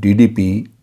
DDP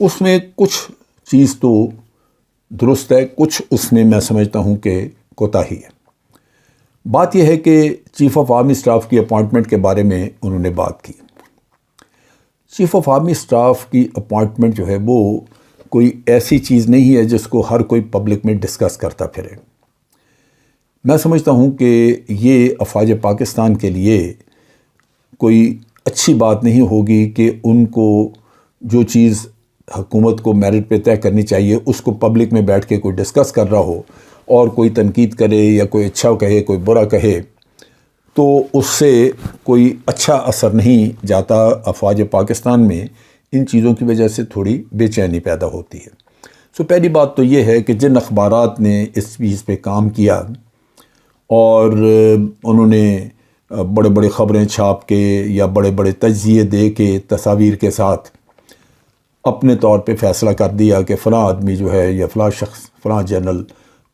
اس میں کچھ چیز تو درست ہے، کچھ اس میں میں سمجھتا ہوں کہ کوتاہی ہے۔ بات یہ ہے کہ چیف آف آرمی اسٹاف کی اپوائنٹمنٹ کے بارے میں انہوں نے بات کی۔ چیف آف آرمی اسٹاف کی اپوائنٹمنٹ جو ہے وہ کوئی ایسی چیز نہیں ہے جس کو ہر کوئی پبلک میں ڈسکس کرتا پھرے۔ میں سمجھتا ہوں کہ یہ افواج پاکستان کے لیے کوئی اچھی بات نہیں ہوگی کہ ان کو جو چیز حکومت کو میرٹ پہ طے کرنی چاہیے اس کو پبلک میں بیٹھ کے کوئی ڈسکس کر رہا ہو، اور کوئی تنقید کرے یا کوئی اچھا کہے کوئی برا کہے، تو اس سے کوئی اچھا اثر نہیں جاتا افواج پاکستان میں۔ ان چیزوں کی وجہ سے تھوڑی بے چینی پیدا ہوتی ہے۔ پہلی بات تو یہ ہے کہ جن اخبارات نے اس چیز پہ کام کیا اور انہوں نے بڑے بڑے خبریں چھاپ کے یا بڑے بڑے تجزیے دے کے تصاویر کے ساتھ اپنے طور پہ فیصلہ کر دیا کہ فلاں آدمی جو ہے یا فلاں شخص فلاں جنرل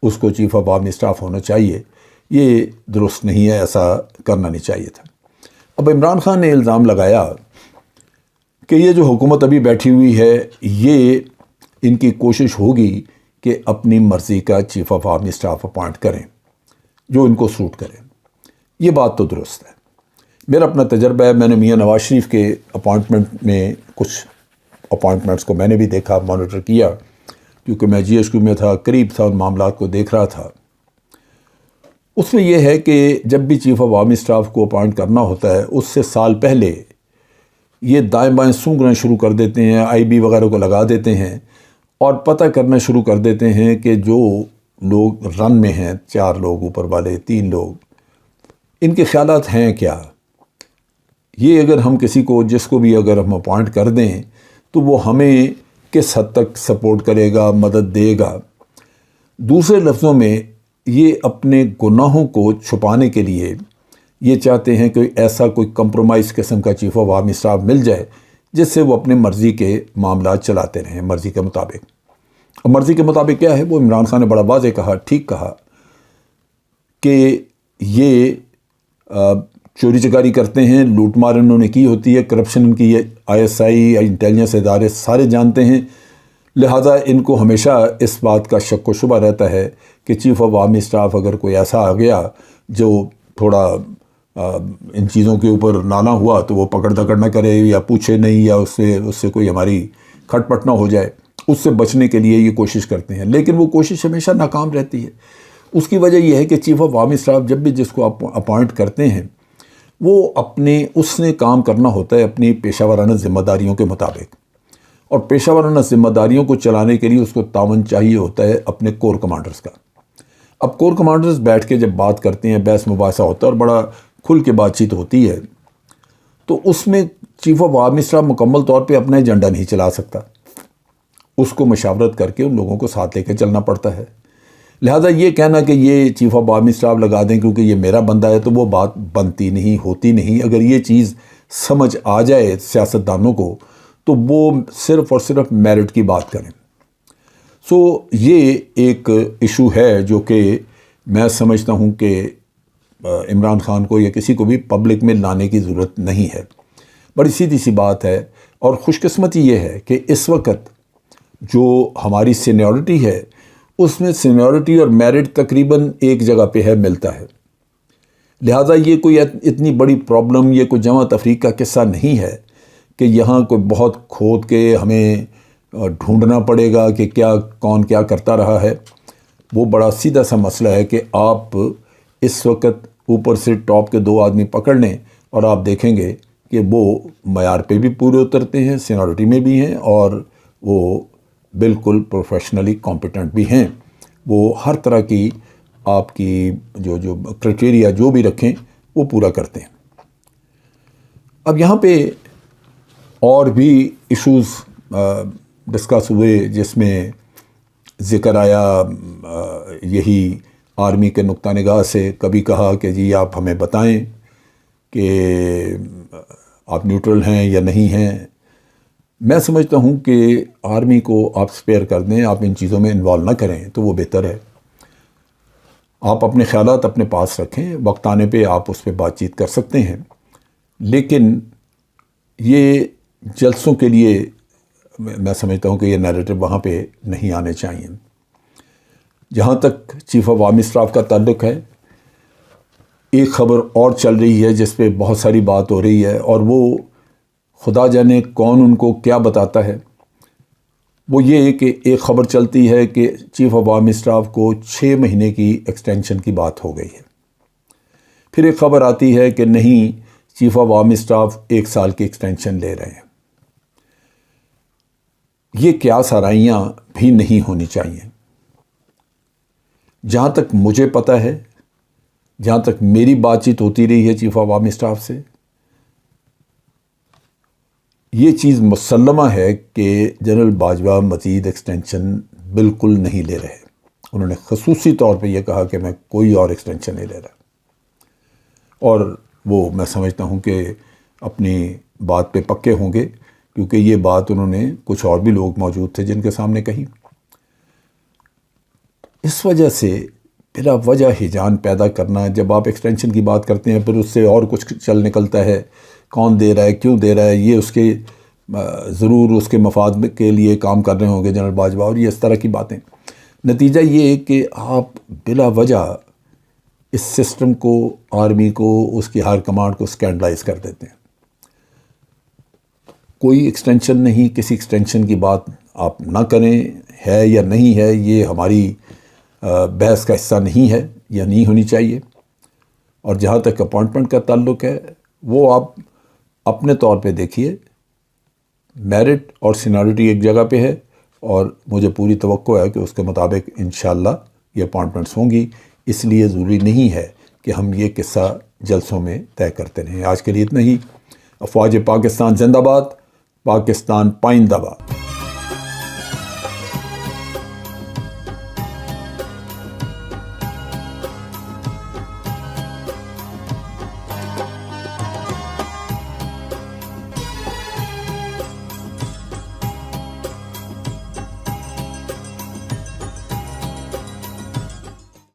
اس کو چیف آف آرمی اسٹاف ہونا چاہیے، یہ درست نہیں ہے، ایسا کرنا نہیں چاہیے تھا۔ اب عمران خان نے الزام لگایا کہ یہ جو حکومت ابھی بیٹھی ہوئی ہے یہ ان کی کوشش ہوگی کہ اپنی مرضی کا chief of army staff appoint کریں جو ان کو سوٹ کرے۔ یہ بات تو درست ہے۔ میرا اپنا تجربہ ہے، میں نے میاں نواز شریف کے اپوائنٹمنٹ میں کچھ اپوائنٹمنٹس کو میں نے بھی دیکھا، مانیٹر کیا، کیونکہ میں جی ایس کیو میں تھا، قریب تھا، ان معاملات کو دیکھ رہا تھا۔ اس میں یہ ہے کہ جب بھی چیف آف آرمی اسٹاف کو اپوائنٹ کرنا ہوتا ہے اس سے سال پہلے یہ دائیں بائیں سونگنا شروع کر دیتے ہیں، آئی بی وغیرہ کو لگا دیتے ہیں اور پتہ کرنا شروع کر دیتے ہیں کہ جو لوگ رن میں ہیں، 4 لوگ اوپر والے، 3 لوگ، ان کے خیالات ہیں کیا۔ یہ اگر ہم کسی کو جس کو بھی اگر ہم اپوائنٹ کر دیں تو وہ ہمیں کس حد تک سپورٹ کرے گا، مدد دے گا۔ دوسرے لفظوں میں یہ اپنے گناہوں کو چھپانے کے لیے یہ چاہتے ہیں کہ ایسا کوئی کمپرومائز قسم کا چیف آف آرمی اسٹاف مل جائے جس سے وہ اپنے مرضی کے معاملات چلاتے رہیں، مرضی کے مطابق۔ اور مرضی کے مطابق کیا ہے، وہ عمران خان نے بڑا واضح کہا، ٹھیک کہا کہ یہ چوری چکاری کرتے ہیں، لوٹ مار انہوں نے کی ہوتی ہے، کرپشن ان کی آئی ایس آئی، انٹیلیجنس ادارے سارے جانتے ہیں، لہٰذا ان کو ہمیشہ اس بات کا شک و شبہ رہتا ہے کہ چیف آف آرمی اسٹاف اگر کوئی ایسا آ گیا جو تھوڑا ان چیزوں کے اوپر نانا ہوا تو وہ پکڑ دکڑ نہ کرے یا پوچھے نہیں، یا اس سے کوئی ہماری کھٹ پٹ نہ ہو جائے، اس سے بچنے کے لیے یہ کوشش کرتے ہیں، لیکن وہ کوشش ہمیشہ ناکام رہتی ہے۔ اس کی وجہ یہ ہے کہ چیف آف آرمی اسٹاف جب بھی جس کو اپوائنٹ کرتے ہیں وہ اس نے کام کرنا ہوتا ہے اپنی پیشہ ورانہ ذمہ داریوں کے مطابق، اور پیشہ ورانہ ذمہ داریوں کو چلانے کے لیے اس کو تعاون چاہیے ہوتا ہے اپنے کور کمانڈرز کا۔ اب کور کمانڈرز بیٹھ کے جب بات کرتے ہیں، بحث مباحثہ ہوتا ہے اور بڑا کھل کے بات چیت ہوتی ہے، تو اس میں چیف آف آرمی اسٹاف مکمل طور پہ اپنا ایجنڈا نہیں چلا سکتا، اس کو مشاورت کر کے ان لوگوں کو ساتھ لے کے چلنا پڑتا ہے۔ لہٰذا یہ کہنا کہ یہ چیف آف آرمی اسٹاف لگا دیں کیونکہ یہ میرا بندہ ہے، تو وہ بات بنتی نہیں، ہوتی نہیں۔ اگر یہ چیز سمجھ آ جائے سیاستدانوں کو تو وہ صرف اور صرف میرٹ کی بات کریں۔ یہ ایک ایشو ہے جو کہ میں سمجھتا ہوں کہ عمران خان کو یا کسی کو بھی پبلک میں لانے کی ضرورت نہیں ہے۔ بڑی سیدھی سی بات ہے، اور خوش قسمتی یہ ہے کہ اس وقت جو ہماری سینیورٹی ہے اس میں سینیورٹی اور میرٹ تقریباً ایک جگہ پہ ہے، ملتا ہے، لہٰذا یہ کوئی اتنی بڑی پرابلم، یہ کوئی جمع تفریق کا قصہ نہیں ہے کہ یہاں کوئی بہت کھود کے ہمیں ڈھونڈنا پڑے گا کہ کون کیا کرتا رہا ہے۔ وہ بڑا سیدھا سا مسئلہ ہے کہ آپ اس وقت اوپر سے ٹاپ کے 2 آدمی پکڑ لیں اور آپ دیکھیں گے کہ وہ معیار پہ بھی پورے اترتے ہیں، سینیورٹی میں بھی ہیں، اور وہ بالکل پروفیشنلی کمپیٹنٹ بھی ہیں، وہ ہر طرح کی آپ کی جو کرائٹیریا جو بھی رکھیں وہ پورا کرتے ہیں۔ اب یہاں پہ اور بھی ایشوز ڈسکس ہوئے جس میں ذکر آیا یہی آرمی کے نقطہ نگاہ سے، کبھی کہا کہ جی آپ ہمیں بتائیں کہ آپ نیوٹرل ہیں یا نہیں ہیں۔ میں سمجھتا ہوں کہ آرمی کو آپ سپیئر کر دیں، آپ ان چیزوں میں انوالو نہ کریں تو وہ بہتر ہے۔ آپ اپنے خیالات اپنے پاس رکھیں، وقت آنے پہ آپ اس پہ بات چیت کر سکتے ہیں، لیکن یہ جلسوں کے لیے میں سمجھتا ہوں کہ یہ نیریٹو وہاں پہ نہیں آنے چاہیے۔ جہاں تک چیف آف آرمی اسٹاف کا تعلق ہے، ایک خبر اور چل رہی ہے جس پہ بہت ساری بات ہو رہی ہے، اور وہ خدا جانے کون ان کو کیا بتاتا ہے۔ وہ یہ ہے کہ ایک خبر چلتی ہے کہ چیف آف آرمی اسٹاف کو 6 مہینے کی ایکسٹینشن کی بات ہو گئی ہے۔ پھر ایک خبر آتی ہے کہ نہیں، چیف آف آرمی اسٹاف 1 سال کی ایکسٹینشن لے رہے ہیں۔ یہ کیا سرائیاں بھی نہیں ہونی چاہیے۔ جہاں تک مجھے پتہ ہے، جہاں تک میری بات چیت ہوتی رہی ہے چیف آف آرمی اسٹاف سے، یہ چیز مسلمہ ہے کہ جنرل باجوہ مزید ایکسٹینشن بالکل نہیں لے رہے۔ انہوں نے خصوصی طور پہ یہ کہا کہ میں کوئی اور ایکسٹینشن نہیں لے رہا، اور وہ میں سمجھتا ہوں کہ اپنی بات پہ پکے ہوں گے، کیونکہ یہ بات انہوں نے کچھ اور بھی لوگ موجود تھے جن کے سامنے کہی۔ اس وجہ سے بلا وجہ ہیجان پیدا کرنا، جب آپ ایکسٹینشن کی بات کرتے ہیں پھر اس سے اور کچھ چل نکلتا ہے، کون دے رہا ہے، کیوں دے رہا ہے، یہ اس کے ضرور اس کے مفاد کے لیے کام کر رہے ہوں گے جنرل باجوہ، اور یہ اس طرح کی باتیں۔ نتیجہ یہ ہے کہ آپ بلا وجہ اس سسٹم کو، آرمی کو، اس کی ہائر کمانڈ کو سکینڈلائز کر دیتے ہیں۔ کوئی ایکسٹینشن نہیں، کسی ایکسٹینشن کی بات آپ نہ کریں، ہے یا نہیں ہے، یہ ہماری بحث کا حصہ نہیں ہے یا نہیں ہونی چاہیے۔ اور جہاں تک اپوائنٹمنٹ کا تعلق ہے، وہ آپ اپنے طور پہ دیکھیے، میرٹ اور سینیورٹی ایک جگہ پہ ہے، اور مجھے پوری توقع ہے کہ اس کے مطابق انشاءاللہ یہ اپوائنٹمنٹس ہوں گی۔ اس لیے ضروری نہیں ہے کہ ہم یہ قصہ جلسوں میں طے کرتے رہیں۔ آج کے لیے اتنا ہی۔ افواج پاکستان زندہ باد، پاکستان پائندہ باد۔